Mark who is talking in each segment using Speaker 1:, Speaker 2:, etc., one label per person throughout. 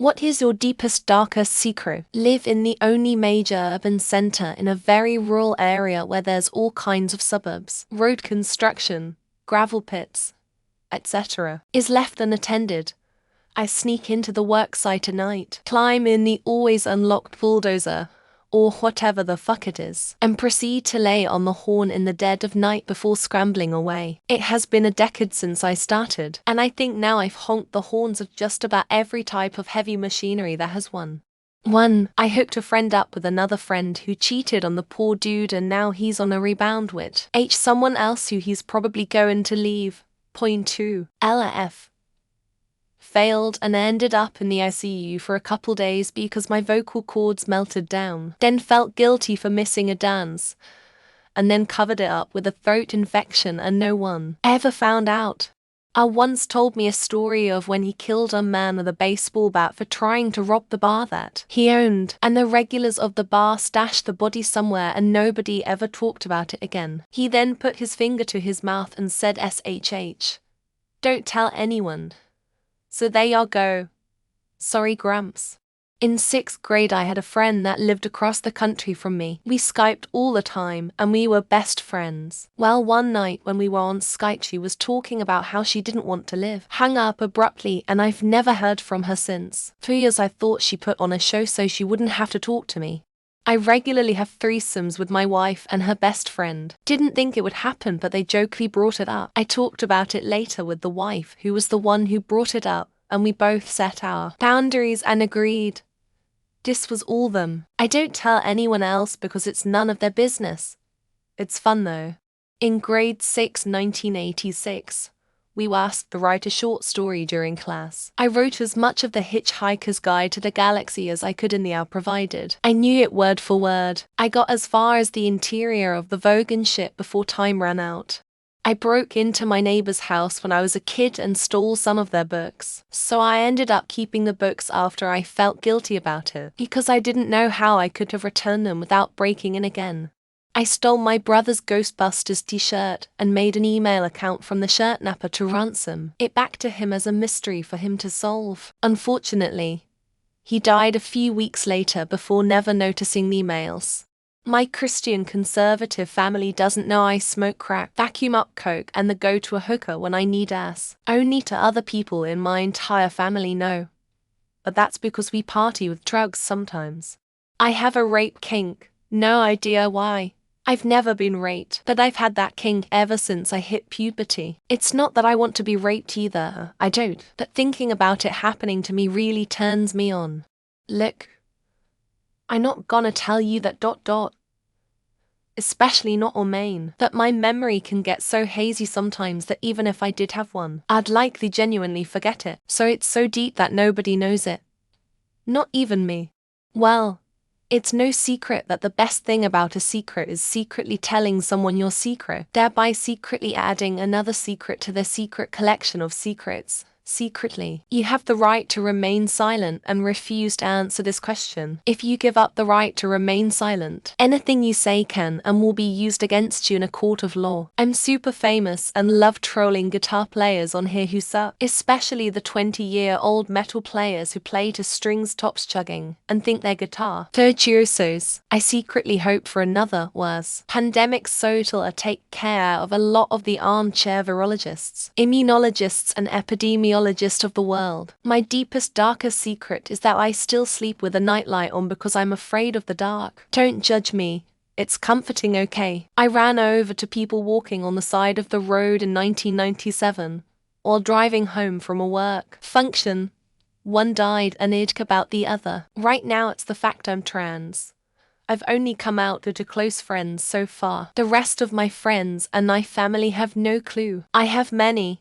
Speaker 1: What is your deepest, darkest secret? Live in the only major urban center in a very rural area where there's all kinds of suburbs, road construction, gravel pits, etc. Is left unattended. I sneak into the worksite at night, climb in the always unlocked bulldozer, or whatever the fuck it is, and proceed to lay on the horn in the dead of night before scrambling away. It has been a decade since I started, and I think now I've honked the horns of just about every type of heavy machinery that has one. 1. I hooked a friend up with another friend who cheated on the poor dude and now he's on a rebound with someone else who he's probably going to leave. Point 2. LF. Failed and ended up in the ICU for a couple days because my vocal cords melted down. Then felt guilty for missing a dance, and then covered it up with a throat infection and no one ever found out. I once told me a story of when he killed a man with a baseball bat for trying to rob the bar that he owned, and the regulars of the bar stashed the body somewhere and nobody ever talked about it again. He then put his finger to his mouth and said SHH. Don't tell anyone. So there you go. Sorry, Gramps. In 6th grade I had a friend that lived across the country from me. We Skyped all the time and we were best friends. Well, one night when we were on Skype she was talking about how she didn't want to live. Hung up abruptly and I've never heard from her since. For years I thought she put on a show so she wouldn't have to talk to me. I regularly have threesomes with my wife and her best friend. Didn't think it would happen, but they jokingly brought it up. I talked about it later with the wife, who was the one who brought it up, and we both set our boundaries and agreed. This was all them. I don't tell anyone else because it's none of their business. It's fun though. In grade 6, 1986, we were asked to write a short story during class. I wrote as much of the Hitchhiker's Guide to the Galaxy as I could in the hour provided. I knew it word for word. I got as far as the interior of the Vogan ship before time ran out. I broke into my neighbor's house when I was a kid and stole some of their books. So I ended up keeping the books after I felt guilty about it, because I didn't know how I could have returned them without breaking in again. I stole my brother's Ghostbusters t-shirt and made an email account from the shirt napper to ransom it back to him as a mystery for him to solve. Unfortunately, he died a few weeks later before never noticing the emails. My Christian conservative family doesn't know I smoke crack, vacuum up coke, and then go to a hooker when I need ass. Only to other people in my entire family know. But that's because we party with drugs sometimes. I have a rape kink. No idea why. I've never been raped, but I've had that kink ever since I hit puberty. It's not that I want to be raped either, I don't, but thinking about it happening to me really turns me on. Look, I'm not gonna tell you that ... especially not on main, that my memory can get so hazy sometimes that even if I did have one, I'd likely genuinely forget it, so it's so deep that nobody knows it. Not even me. Well, it's no secret that the best thing about a secret is secretly telling someone your secret, thereby secretly adding another secret to their secret collection of secrets. Secretly, you have the right to remain silent and refuse to answer this question. If you give up the right to remain silent, anything you say can and will be used against you in a court of law. I'm super famous and love trolling guitar players on here who suck, especially the 20-year-old metal players who play to strings tops chugging and think they're guitar virtuosos. I secretly hope for another worse pandemic so it'll take care of a lot of the armchair virologists, immunologists and epidemiologists of the world. My deepest, darkest secret is that I still sleep with a nightlight on because I'm afraid of the dark. Don't judge me. It's comforting, okay? I ran over to people walking on the side of the road in 1997 while driving home from a work function. One died and itched about the other. Right now it's the fact I'm trans. I've only come out to close friends so far. The rest of my friends and my family have no clue. I have many.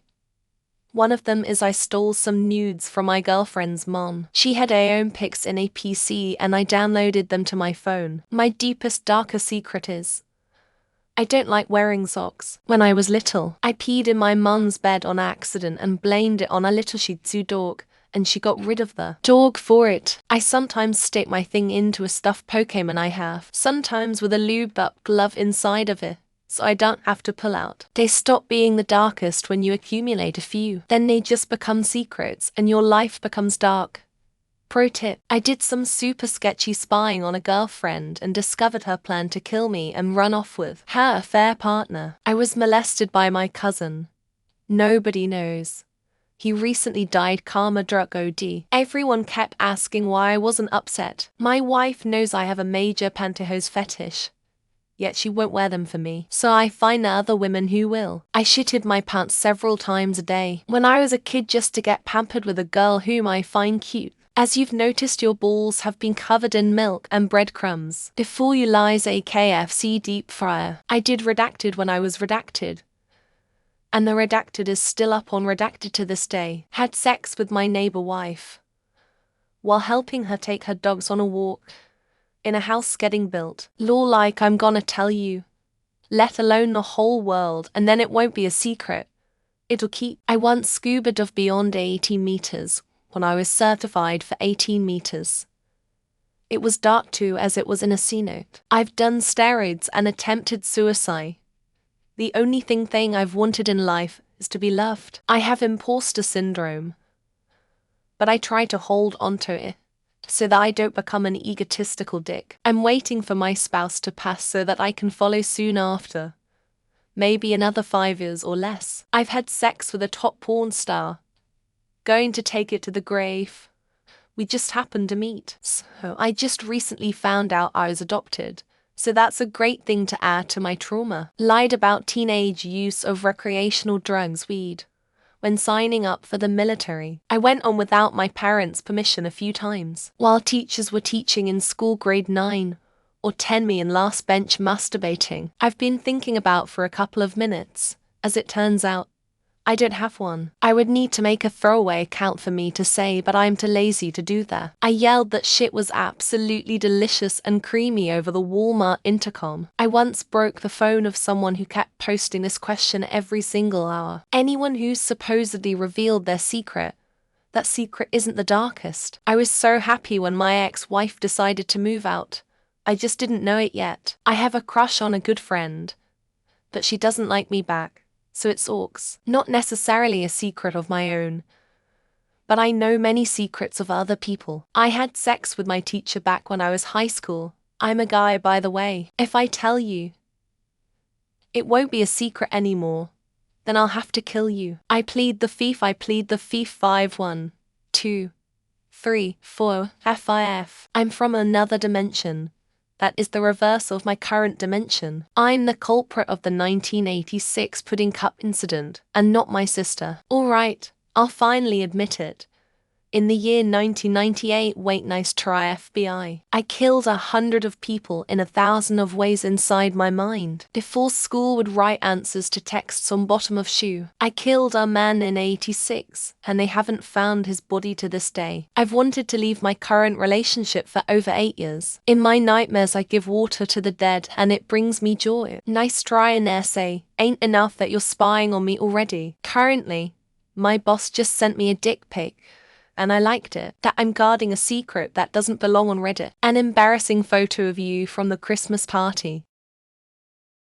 Speaker 1: One of them is I stole some nudes from my girlfriend's mom. She had her own pics in a PC and I downloaded them to my phone. My deepest, darkest secret is I don't like wearing socks. When I was little, I peed in my mom's bed on accident and blamed it on a little Shih Tzu dog, and she got rid of the dog for it. I sometimes stick my thing into a stuffed Pokemon I have, sometimes with a lubed up glove inside of it, so I don't have to pull out. They stop being the darkest when you accumulate a few. Then they just become secrets and your life becomes dark. Pro tip: I did some super sketchy spying on a girlfriend and discovered her plan to kill me and run off with her affair partner. I was molested by my cousin. Nobody knows. He recently died karma drug OD. Everyone kept asking why I wasn't upset. My wife knows I have a major pantyhose fetish, yet she won't wear them for me, so I find other women who will. I shitted my pants several times a day when I was a kid just to get pampered with a girl whom I find cute. As you've noticed, your balls have been covered in milk and breadcrumbs. Before you lies a KFC deep fryer. I did redacted when I was redacted, and the redacted is still up on redacted to this day. Had sex with my neighbor wife while helping her take her dogs on a walk in a house getting built. Law like I'm gonna tell you, let alone the whole world, and then it won't be a secret. It'll keep. I once scuba dove beyond 18 meters when I was certified for 18 meters. It was dark too, as it was in a cenote. I've done steroids and attempted suicide. The only thing I've wanted in life is to be loved. I have imposter syndrome, but I try to hold onto it so that I don't become an egotistical dick. I'm waiting for my spouse to pass so that I can follow soon after. Maybe another 5 years or less. I've had sex with a top porn star. Going to take it to the grave. We just happened to meet. So I just recently found out I was adopted. So that's a great thing to add to my trauma. Lied about teenage use of recreational drugs, weed, when signing up for the military. I went on without my parents' permission a few times. While teachers were teaching in school grade 9 or 10, me and last bench masturbating. I've been thinking about for a couple of minutes. As it turns out, I don't have one. I would need to make a throwaway account for me to say, but I'm too lazy to do that. I yelled that shit was absolutely delicious and creamy over the Walmart intercom. I once broke the phone of someone who kept posting this question every single hour. Anyone who's supposedly revealed their secret, that secret isn't the darkest. I was so happy when my ex-wife decided to move out. I just didn't know it yet. I have a crush on a good friend, but she doesn't like me back. So it's orcs. Not necessarily a secret of my own, but I know many secrets of other people. I had sex with my teacher back when I was high school. I'm a guy, by the way. If I tell you, it won't be a secret anymore. Then I'll have to kill you. I plead the thief. 5, 1, 2, 3, 4, FIF. I'm from another dimension. That is the reverse of my current dimension. I'm the culprit of the 1986 pudding cup incident, and not my sister. Alright, I'll finally admit it. In the year 1998, wait, nice try FBI. I killed 100 of people in 1,000 of ways inside my mind. Before school would write answers to texts on bottom of shoe. I killed a man in 86, and they haven't found his body to this day. I've wanted to leave my current relationship for over 8 years. In my nightmares I give water to the dead and it brings me joy. Nice try an essay. Ain't enough that you're spying on me already. Currently, my boss just sent me a dick pic, and I liked it. That I'm guarding a secret that doesn't belong on Reddit. An embarrassing photo of you from the Christmas party.